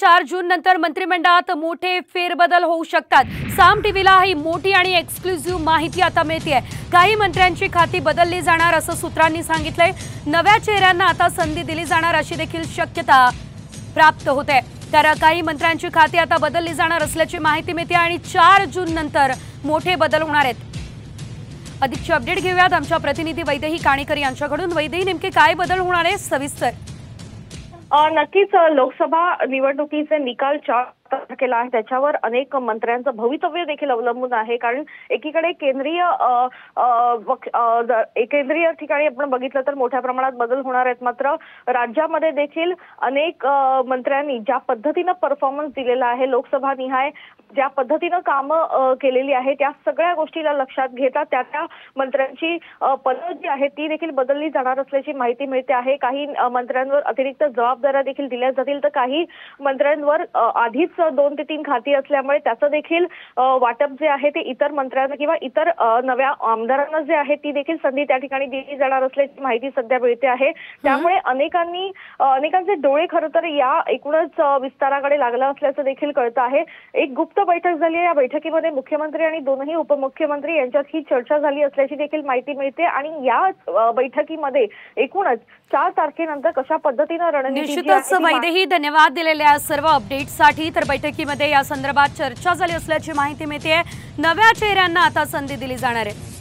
4 जून नंतर मंत्रिमंडळात मोठे फेरबदल होऊ शकतात। साम टीव्हीला ही मोठी आणि एक्सक्लुझिव्ह माहिती आता मिळतेय। काही मंत्र्यांची खाती बदलली जाणार असं सूत्रांनी सांगितलंय। नव्या चेहऱ्यांना आता संधी दिली जाणार अशी देखील शक्यता प्राप्त होते। तर काही मंत्र्यांची खाती आता बदलली जाणार असल्याची माहिती मिळते आणि 4 जून नंतर मोठे बदल होणार आहेत। अधिकची अपडेट घेऊयात आमच्या प्रतिनिधी वैदेही काणेकर यांच्याकडून। वैदेही, नेमके काय बदल होणार आहे सविस्तर? नक्कीच लोकसभा निवडणुकीचे निकाल 4 तारखेला आहे, त्याच्यावर अनेक मंत्र्यांचं भवितव्य देखील अवलंबून आहे। कारण एकीकडे केंद्रीय ठिकाणी आपण बघितलं तर मोठ्या प्रमाणात बदल होणार आहेत, मात्र राज्यामध्ये देखील अनेक मंत्र्यांनी ज्या पद्धतीनं परफॉर्मन्स दिलेला आहे, लोकसभा निहाय ज्या पद्धतीनं कामं केलेली आहे, त्या सगळ्या गोष्टीला लक्षात घेता त्या मंत्र्यांची पदं जी आहेत ती देखील बदलली जाणार असल्याची माहिती मिळते आहे। काही मंत्र्यांवर अतिरिक्त जबाबदाऱ्या देखील दिल्या जातील, तर काही मंत्र्यांवर आधीच 2 ते 3 खाती असल्यामुळे त्याचं देखील वाटप जे आहे ते इतर मंत्र्यांना किंवा इतर नव्या आमदारांना जे आहे ती देखील संधी त्या ठिकाणी दिली जाणार असल्याची माहिती सध्या मिळते आहे। त्यामुळे अनेकांचे डोळे खरं तर या एकूणच विस्ताराकडे लागला असल्याचं देखील कळतं आहे। एक गुप्त बैठक झाली आहे, या बैठकीमध्ये मुख्यमंत्री आणि 2ही उपमुख्यमंत्री यांच्यात ही चर्चा झाली असल्याची देखील माहिती मिळते आणि या बैठकीमध्ये एकूणच 4 तारखेनंतर कशा पद्धतीने रणनीती निश्चितच वैदेही, धन्यवाद दिलेल्या सर्व अपडेट्ससाठी। तर बैठकीमध्ये या संदर्भात चर्चा झाली असल्याची माहिती मिळते। नव्या चेहऱ्यांना आता संधी दिली जाणार आहे।